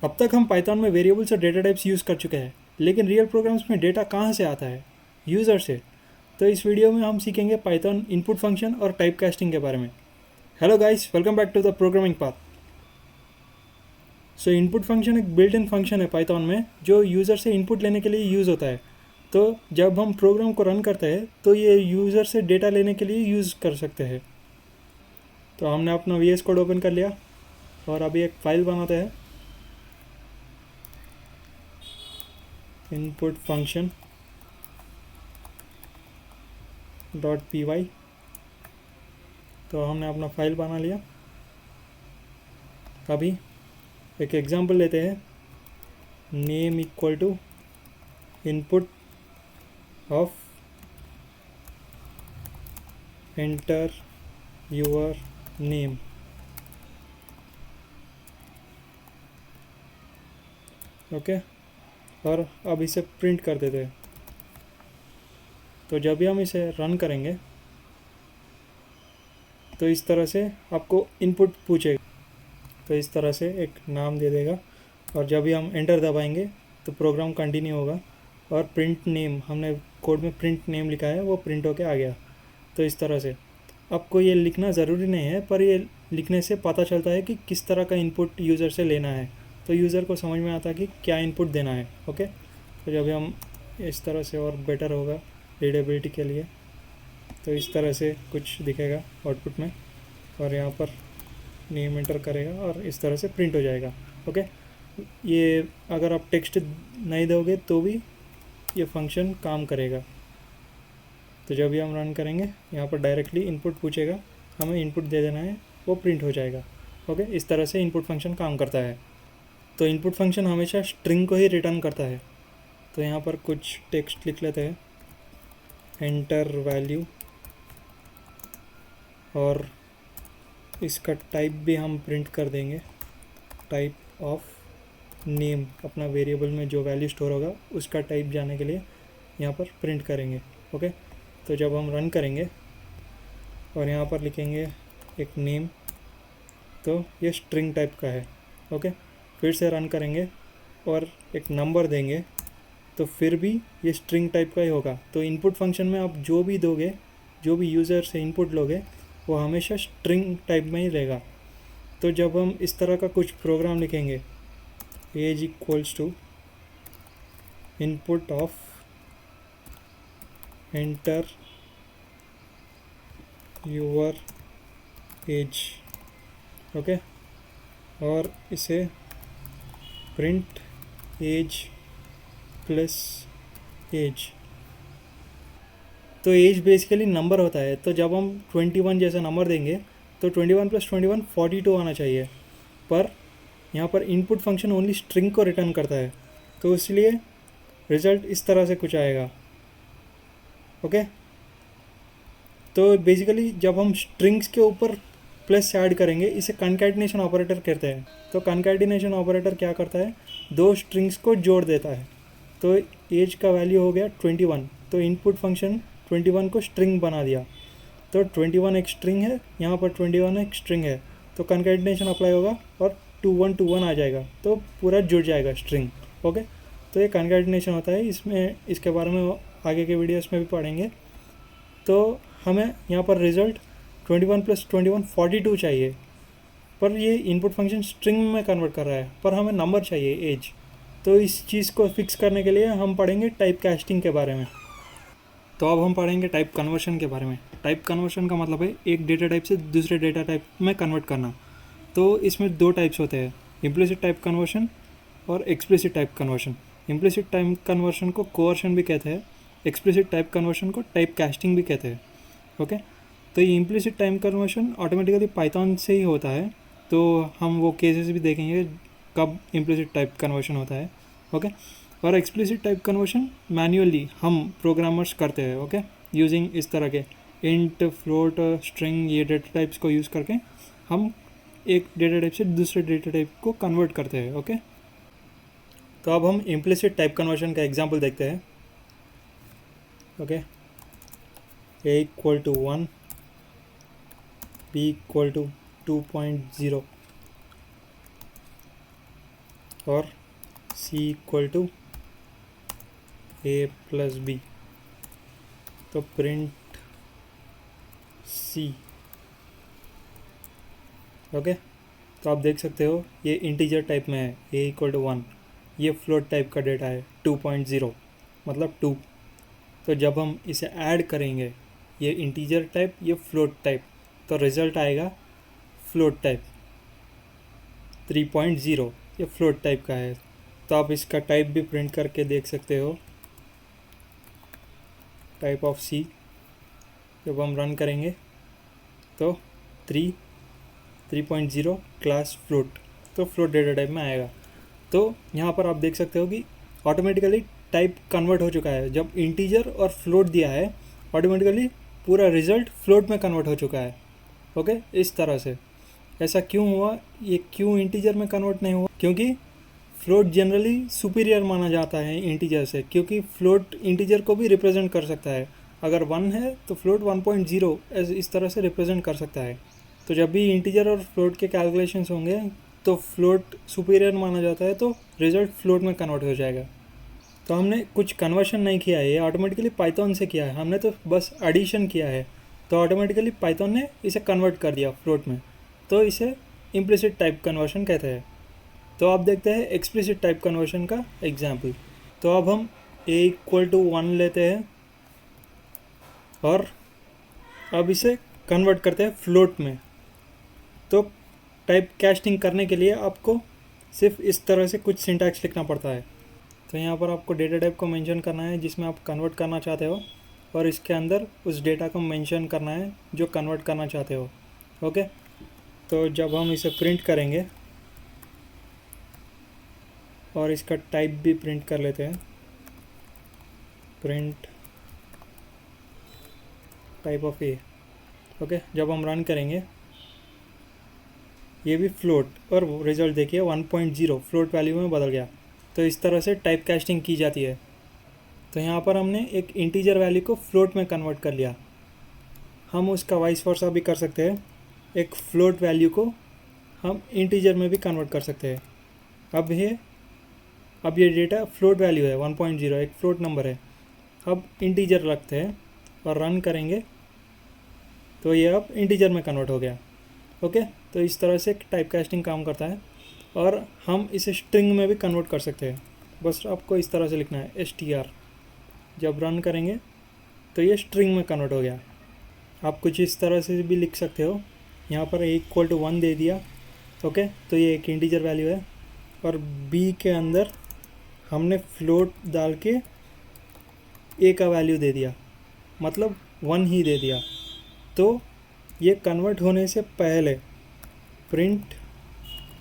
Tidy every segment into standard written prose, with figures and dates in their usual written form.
अब तक हम पाइथन में वेरिएबल्स और डेटा टाइप्स यूज़ कर चुके हैं, लेकिन रियल प्रोग्राम्स में डेटा कहाँ से आता है? यूज़र से। तो इस वीडियो में हम सीखेंगे पाइथन इनपुट फंक्शन और टाइप कास्टिंग के बारे में। Hello guys, welcome back to the programming path. So input function एक बिल्ट इन फंक्शन है पाइथन में, जो यूज़र से इनपुट लेने के लिए यूज़ होता है। तो जब हम प्रोग्राम को रन करते हैं तो ये यूज़र से डेटा लेने के लिए यूज़ कर सकते हैं। तो हमने अपना VS कोड ओपन कर लिया और अभी एक फ़ाइल बनाते हैं, इनपुट फंक्शन .py। तो हमने अपना फाइल बना लिया। अभी एक एग्जांपल लेते हैं, name equal to input of enter your name. Okay, और अब इसे प्रिंट कर देते हैं। तो जब भी हम इसे रन करेंगे तो इस तरह से आपको इनपुट पूछेगा, तो इस तरह से एक नाम दे देगा, और जब भी हम एंटर दबाएंगे तो प्रोग्राम कंटिन्यू होगा और प्रिंट नेम, हमने कोड में प्रिंट नेम लिखा है वो प्रिंट होके आ गया। तो इस तरह से आपको ये लिखना ज़रूरी नहीं है, पर ये लिखने से पता चलता है कि किस तरह का इनपुट यूज़र से लेना है, तो यूज़र को समझ में आता है कि क्या इनपुट देना है। ओके, तो जब हम इस तरह से, और बेटर होगा रीडेबिलिटी के लिए, तो इस तरह से कुछ दिखेगा आउटपुट में, और यहाँ पर नेम एंटर करेगा और इस तरह से प्रिंट हो जाएगा। ओके, ये अगर आप टेक्स्ट नहीं दोगे तो भी ये फंक्शन काम करेगा। तो जब भी हम रन करेंगे यहाँ पर डायरेक्टली इनपुट पूछेगा, हमें इनपुट दे देना है, वो प्रिंट हो जाएगा। ओके, इस तरह से इनपुट फंक्शन काम करता है। तो इनपुट फंक्शन हमेशा स्ट्रिंग को ही रिटर्न करता है। तो यहाँ पर कुछ टेक्स्ट लिख लेते हैं, एंटर वैल्यू, और इसका टाइप भी हम प्रिंट कर देंगे, टाइप ऑफ नेम। अपना वेरिएबल में जो वैल्यू स्टोर होगा उसका टाइप जाने के लिए यहाँ पर प्रिंट करेंगे। ओके, तो जब हम रन करेंगे और यहाँ पर लिखेंगे एक नेम, तो ये स्ट्रिंग टाइप का है। ओके, फिर से रन करेंगे और एक नंबर देंगे, तो फिर भी ये स्ट्रिंग टाइप का ही होगा। तो इनपुट फंक्शन में आप जो भी दोगे, जो भी यूज़र से इनपुट लोगे, वो हमेशा स्ट्रिंग टाइप में ही रहेगा। तो जब हम इस तरह का कुछ प्रोग्राम लिखेंगे, age equals to input of enter your age, okay, और इसे प्रिंट एज प्लस एज। तो एज बेसिकली नंबर होता है, तो जब हम 21 जैसा नंबर देंगे तो 21 + 21 42 आना चाहिए, पर यहाँ पर इनपुट फंक्शन ओनली स्ट्रिंग को रिटर्न करता है, तो इसलिए रिज़ल्ट इस तरह से कुछ आएगा। ओके, तो बेसिकली जब हम स्ट्रिंग्स के ऊपर प्लस ऐड करेंगे, इसे कंकैटिनेशन ऑपरेटर कहते हैं। तो कंकैटिनेशन ऑपरेटर क्या करता है, दो स्ट्रिंग्स को जोड़ देता है। तो एज का वैल्यू हो गया 21, तो इनपुट फंक्शन 21 को स्ट्रिंग बना दिया। तो 21 एक स्ट्रिंग है, यहाँ पर 21 एक स्ट्रिंग है, तो कंकैटिनेशन अप्लाई होगा और 21 आ जाएगा, तो पूरा जुड़ जाएगा स्ट्रिंग। ओके, तो ये कंकैटिनेशन होता है, इसमें इसके बारे में आगे के वीडियोस में भी पढ़ेंगे। तो हमें यहाँ पर रिज़ल्ट 21 + 21 42 चाहिए, पर ये इनपुट फंक्शन स्ट्रिंग में कन्वर्ट कर रहा है, पर हमें नंबर चाहिए, एज। तो इस चीज़ को फिक्स करने के लिए हम पढ़ेंगे टाइप कास्टिंग के बारे में। तो अब हम पढ़ेंगे टाइप कन्वर्शन के बारे में। टाइप कन्वर्शन का मतलब है एक डेटा टाइप से दूसरे डेटा टाइप में कन्वर्ट करना। तो इसमें दो टाइप्स होते हैं, इम्प्लिसिट टाइप कन्वर्शन और explicit type conversion. Implicit type conversion को कोवर्शन भी कहते हैं, एक्सप्लिसिट टाइप कन्वर्शन को टाइप कास्टिंग भी कहते हैं। ओके, तो ये implicit type conversion automatically Python से ही होता है, तो हम वो केसेस भी देखेंगे कब इम्प्लिसिट टाइप कन्वर्शन होता है। ओके, और एक्सप्लिसिट टाइप कन्वर्शन मैन्युअली हम प्रोग्रामर्स करते हैं। ओके, यूजिंग इस तरह के इंट, फ्लोट, स्ट्रिंग, ये डेटा टाइप्स को यूज़ करके हम एक डेटा टाइप से दूसरे डेटा टाइप को कन्वर्ट करते हैं। ओके, तो अब हम इम्प्लिसिट टाइप कन्वर्शन का एग्जांपल देखते हैं। ओके, a = 1, b = 2.0, और c equal to a plus b, तो प्रिंट सी। ओके, तो आप देख सकते हो ये इंटीजर टाइप में है, ए इक्वल टू 1। ये फ्लोट टाइप का डेटा है 2.0 मतलब 2। तो जब हम इसे ऐड करेंगे, ये इंटीजर टाइप ये फ्लोट टाइप, तो रिज़ल्ट आएगा फ्लोट टाइप 3.0। ये फ्लोट टाइप का है। तो आप इसका टाइप भी प्रिंट करके देख सकते हो, टाइप ऑफ सी। जब हम रन करेंगे तो 3.0 क्लास फ्लोट, तो फ्लोट डेटा टाइप में आएगा। तो यहाँ पर आप देख सकते हो कि ऑटोमेटिकली टाइप कन्वर्ट हो चुका है। जब इंटीजर और फ्लोट दिया है, ऑटोमेटिकली पूरा रिजल्ट फ्लोट में कन्वर्ट हो चुका है। ओके, इस तरह से। ऐसा क्यों हुआ, ये क्यों इंटीजर में कन्वर्ट नहीं हुआ? क्योंकि फ्लोट जनरली सुपीरियर माना जाता है इंटीजर से, क्योंकि फ्लोट इंटीजर को भी रिप्रेजेंट कर सकता है। अगर 1 है तो फ्लोट 1.0 इस तरह से रिप्रेजेंट कर सकता है। तो जब भी इंटीजर और फ्लोट के कैलकुलेशंस होंगे तो फ्लोट सुपीरियर माना जाता है, तो रिजल्ट फ्लोट में कन्वर्ट हो जाएगा। तो हमने कुछ कन्वर्शन नहीं किया है, ये ऑटोमेटिकली पाइथन से किया है। हमने तो बस एडिशन किया है, तो ऑटोमेटिकली पाइथन ने इसे कन्वर्ट कर दिया फ्लोट में। तो इसे इम्प्लिसिट टाइप कन्वर्शन कहते हैं। तो आप देखते हैं एक्सप्लिसिट टाइप कन्वर्शन का एग्जाम्पल। तो अब हम a इक्वल टू 1 लेते हैं और अब इसे कन्वर्ट करते हैं फ्लोट में। तो टाइप कास्टिंग करने के लिए आपको सिर्फ इस तरह से कुछ सिंटैक्स लिखना पड़ता है। तो यहाँ पर आपको डेटा टाइप को मेंशन करना है जिसमें आप कन्वर्ट करना चाहते हो, और इसके अंदर उस डेटा को मेंशन करना है जो कन्वर्ट करना चाहते हो। ओके, तो जब हम इसे प्रिंट करेंगे और इसका टाइप भी प्रिंट कर लेते हैं, print type of A. Okay, जब हम रन करेंगे ये भी फ्लोट, और रिजल्ट देखिए 1.0 फ्लोट वैल्यू में बदल गया। तो इस तरह से टाइप कास्टिंग की जाती है। तो यहाँ पर हमने एक इंटीजर वैल्यू को फ्लोट में कन्वर्ट कर लिया। हम उसका वाइस वर्सा भी कर सकते हैं, एक फ्लोट वैल्यू को हम इंटीजर में भी कन्वर्ट कर सकते हैं। अब ये डेटा फ्लोट वैल्यू है 1.0, एक फ्लोट नंबर है। अब इंटीजर रखते हैं और रन करेंगे तो ये अब इंटीजर में कन्वर्ट हो गया। ओके, तो इस तरह से टाइप कास्टिंग काम करता है, और हम इसे स्ट्रिंग में भी कन्वर्ट कर सकते हैं। बस आपको इस तरह से लिखना है str। जब रन करेंगे तो ये स्ट्रिंग में कन्वर्ट हो गया। आप कुछ इस तरह से भी लिख सकते हो। यहाँ पर a इक्वल टू 1 दे दिया। ओके, तो ये एक इंटीजर वैल्यू है, और b के अंदर हमने फ्लोट डाल के a का वैल्यू दे दिया, मतलब 1 ही दे दिया। तो ये कन्वर्ट होने से पहले print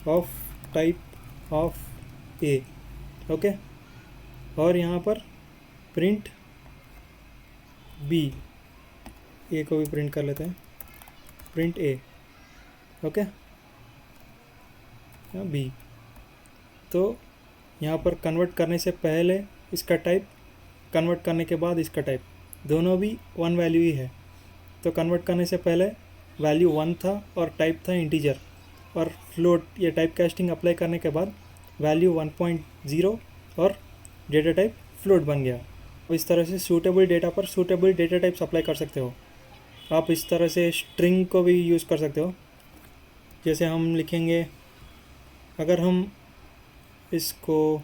of type of A. Okay, और यहाँ पर प्रिंट बी, ए को भी प्रिंट कर लेते हैं, प्रिंट ए। Okay, B. तो यहाँ पर कन्वर्ट करने से पहले इसका टाइप, कन्वर्ट करने के बाद इसका टाइप, दोनों भी 1 वैल्यू ही है। तो कन्वर्ट करने से पहले वैल्यू 1 था और टाइप था इंटीजर, और फ्लोट ये टाइप कास्टिंग अप्लाई करने के बाद वैल्यू 1.0 और डेटा टाइप फ्लोट बन गया। तो इस तरह से सूटेबल डेटा पर सूटेबल डेटा टाइप्स अप्लाई कर सकते हो। आप इस तरह से स्ट्रिंग को भी यूज़ कर सकते हो। जैसे हम लिखेंगे, अगर हम इसको,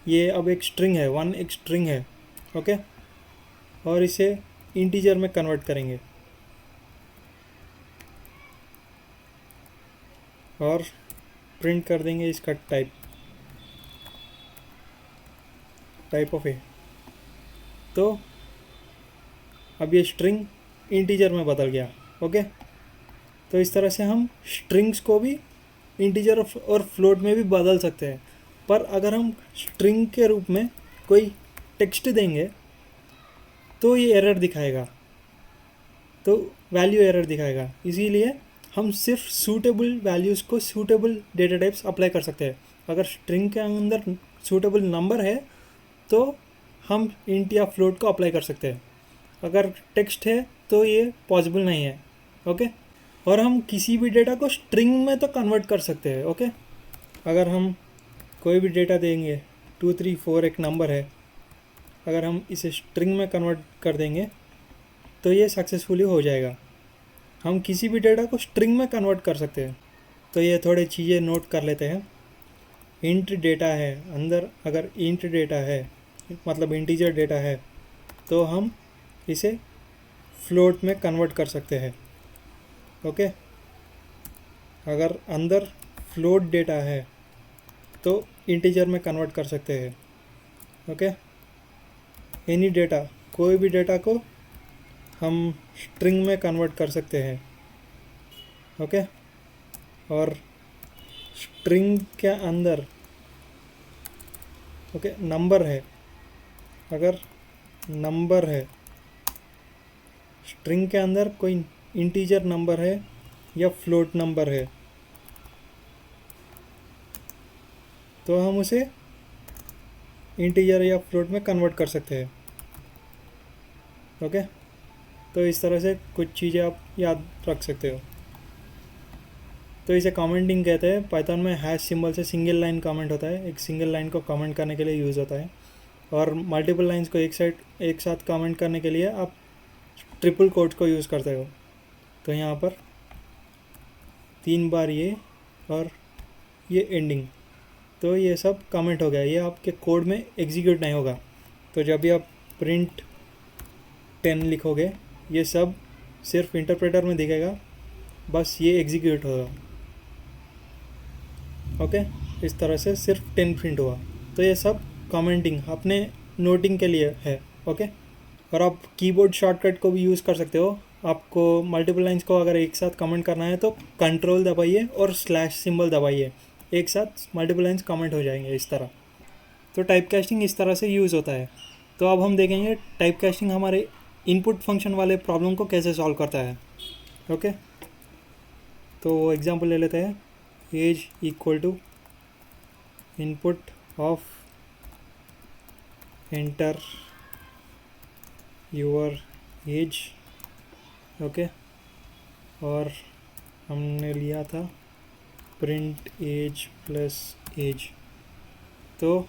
ये अब एक स्ट्रिंग है, 1 एक स्ट्रिंग है। ओके, और इसे इंटीजर में कन्वर्ट करेंगे और प्रिंट कर देंगे इसका टाइप ऑफ ए। तो अब ये स्ट्रिंग इंटीजर में बदल गया। ओके, तो इस तरह से हम स्ट्रिंग्स को भी इंटीजर और फ्लोट में भी बदल सकते हैं। पर अगर हम स्ट्रिंग के रूप में कोई टेक्स्ट देंगे तो ये एरर दिखाएगा, तो वैल्यू एरर दिखाएगा। इसीलिए हम सिर्फ सूटेबल वैल्यूज़ को सूटेबल डेटा टाइप्स अप्लाई कर सकते हैं। अगर स्ट्रिंग के अंदर सूटेबल नंबर है तो हम इंट या फ्लोट को अप्लाई कर सकते हैं। अगर टेक्स्ट है तो ये पॉसिबल नहीं है। ओके, और हम किसी भी डेटा को स्ट्रिंग में तो कन्वर्ट कर सकते हैं। ओके, अगर हम कोई भी डेटा देंगे 234 एक नंबर है, अगर हम इसे स्ट्रिंग में कन्वर्ट कर देंगे तो ये सक्सेसफुली हो जाएगा। हम किसी भी डेटा को स्ट्रिंग में कन्वर्ट कर सकते हैं। तो ये थोड़े चीज़ें नोट कर लेते हैं। इंट डेटा है, अंदर अगर इंट डेटा है मतलब इंटीजर डेटा है तो हम इसे फ्लोट में कन्वर्ट कर सकते हैं। ओके, अगर अंदर फ्लोट डेटा है तो इंटीजर में कन्वर्ट कर सकते हैं। ओके, एनी डेटा, कोई भी डेटा को हम स्ट्रिंग में कन्वर्ट कर सकते हैं। ओके, और स्ट्रिंग के अंदर ओके नंबर है, अगर नंबर है स्ट्रिंग के अंदर कोई इंटीजर नंबर है या फ्लोट नंबर है तो हम उसे इंटीजर या फ्लोट में कन्वर्ट कर सकते हैं। ओके, तो इस तरह से कुछ चीज़ें आप याद रख सकते हो। तो इसे कमेंटिंग कहते हैं। पाइथन में हैश सिंबल से सिंगल लाइन कमेंट होता है, एक सिंगल लाइन को कमेंट करने के लिए यूज़ होता है। और मल्टीपल लाइंस को एक साथ कमेंट करने के लिए आप ट्रिपल कोट्स को यूज़ करते हो। तो यहाँ पर 3 बार ये और ये एंडिंग, तो ये सब कमेंट हो गया, ये आपके कोड में एग्जीक्यूट नहीं होगा। तो जब भी आप प्रिंट 10 लिखोगे ये सब सिर्फ इंटरप्रेटर में दिखेगा, बस ये एग्जीक्यूट होगा। ओके, इस तरह से सिर्फ 10 प्रिंट हुआ। तो ये सब कमेंटिंग अपने नोटिंग के लिए है। ओके, और आप कीबोर्ड शॉर्टकट को भी यूज़ कर सकते हो। आपको मल्टीपल लाइंस को अगर एक साथ कमेंट करना है तो कंट्रोल दबाइए और स्लैश सिंबल दबाइए, एक साथ मल्टीपल लाइंस कमेंट हो जाएंगे इस तरह। तो टाइप कास्टिंग इस तरह से यूज़ होता है। तो अब हम देखेंगे टाइप कास्टिंग हमारे इनपुट फंक्शन वाले प्रॉब्लम को कैसे सॉल्व करता है। ओके, तो एग्जांपल ले लेते हैं। Age equal to input of enter your age. Okay, और हमने लिया था प्रिंट एज प्लस एज। तो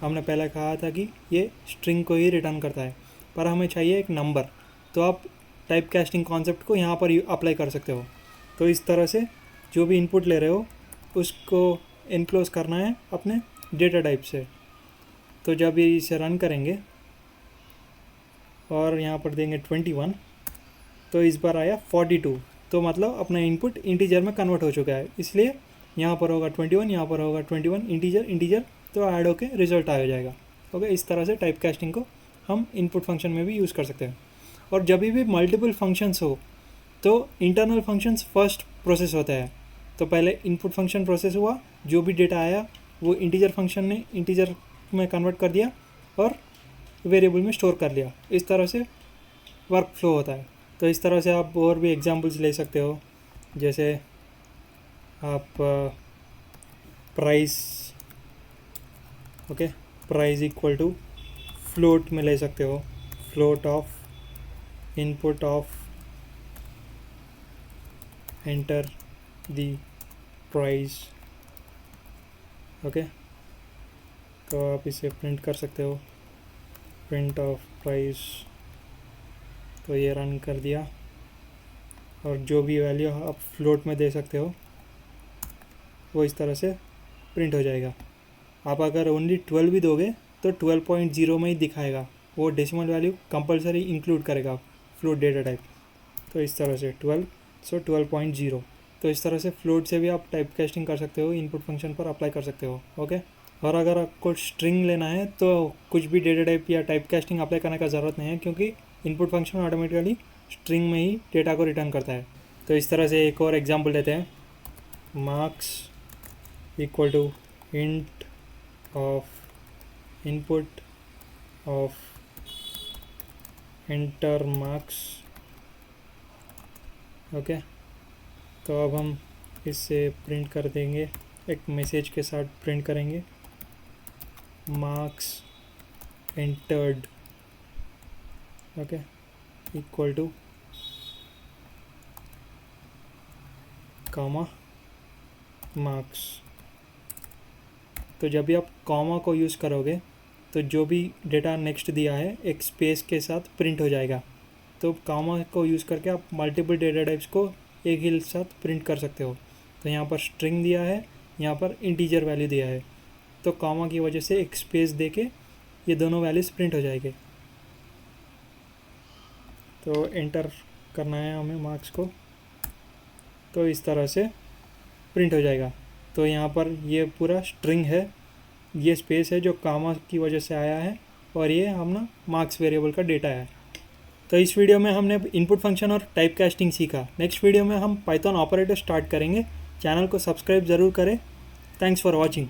हमने पहले कहा था कि ये स्ट्रिंग को ही रिटर्न करता है, पर हमें चाहिए एक नंबर। तो आप टाइप कास्टिंग कॉन्सेप्ट को यहाँ पर अप्लाई कर सकते हो। तो इस तरह से जो भी इनपुट ले रहे हो उसको एनक्लोज करना है अपने डेटा टाइप से। तो जब ये इसे रन करेंगे और यहाँ पर देंगे 21, तो इस बार आया 42। तो मतलब अपना इनपुट इंटीजर में कन्वर्ट हो चुका है, इसलिए यहाँ पर होगा 21, यहाँ पर होगा 21, इंटीजर इंटीजर, तो ऐड होके रिजल्ट आ जाएगा। ओके, इस तरह से टाइप कास्टिंग को हम इनपुट फंक्शन में भी यूज़ कर सकते हैं। और जब भी मल्टीपल फंक्शंस हो तो इंटरनल फंक्शंस फर्स्ट प्रोसेस होता है। तो पहले इनपुट फंक्शन प्रोसेस हुआ, जो भी डेटा आया वो इंटीजर फंक्शन ने इंटीजर में कन्वर्ट कर दिया और वेरिएबल में स्टोर कर लिया। इस तरह से वर्क फ्लो होता है। तो इस तरह से आप और भी एग्जांपल्स ले सकते हो, जैसे आप price, okay, price equal to float में ले सकते हो, float of input of enter the price. Okay, तो आप इसे प्रिंट कर सकते हो, प्रिंट ऑफ प्राइस। तो ये रन कर दिया और जो भी वैल्यू आप फ्लोट में दे सकते हो वो इस तरह से प्रिंट हो जाएगा। आप अगर ओनली 12 भी दोगे तो 12.0 में ही दिखाएगा, वो डेसिमल वैल्यू कंपलसरी इंक्लूड करेगा फ्लोट डेटा टाइप। तो इस तरह से 12, सो 12.0। तो इस तरह से फ्लोट से भी आप टाइप कास्टिंग कर सकते हो, इनपुट फंक्शन पर अप्लाई कर सकते हो। ओके, और अगर आपको स्ट्रिंग लेना है तो कुछ भी डेटा टाइप या टाइप कास्टिंग अप्लाई करने का ज़रूरत नहीं है, क्योंकि इनपुट फंक्शन ऑटोमेटिकली स्ट्रिंग में ही डेटा को रिटर्न करता है। तो इस तरह से एक और एग्जांपल लेते हैं। Marks equal to int of input of enter marks. Okay, तो अब हम इससे प्रिंट कर देंगे, एक मैसेज के साथ प्रिंट करेंगे, marks entered, okay, equal two comma marks. तो जब भी आप कॉमा को यूज़ करोगे तो जो भी डेटा नेक्स्ट दिया है एक स्पेस के साथ प्रिंट हो जाएगा। तो कॉमा को यूज़ करके आप मल्टीपल डेटा टाइप्स को एक ही साथ प्रिंट कर सकते हो। तो यहाँ पर स्ट्रिंग दिया है, यहाँ पर इंटीजर वैल्यू दिया है, तो कॉमा की वजह से एक स्पेस देके ये दोनों वैल्यूज़ प्रिंट हो जाएंगे। तो एंटर करना है हमें मार्क्स को, तो इस तरह से प्रिंट हो जाएगा। तो यहाँ पर ये पूरा स्ट्रिंग है, ये स्पेस है जो कॉमा की वजह से आया है, और ये अपना मार्क्स वेरिएबल का डेटा है। तो इस वीडियो में हमने इनपुट फंक्शन और टाइप कास्टिंग सीखा। नेक्स्ट वीडियो में हम पाइथन ऑपरेटर स्टार्ट करेंगे। चैनल को सब्सक्राइब ज़रूर करें। Thanks for watching.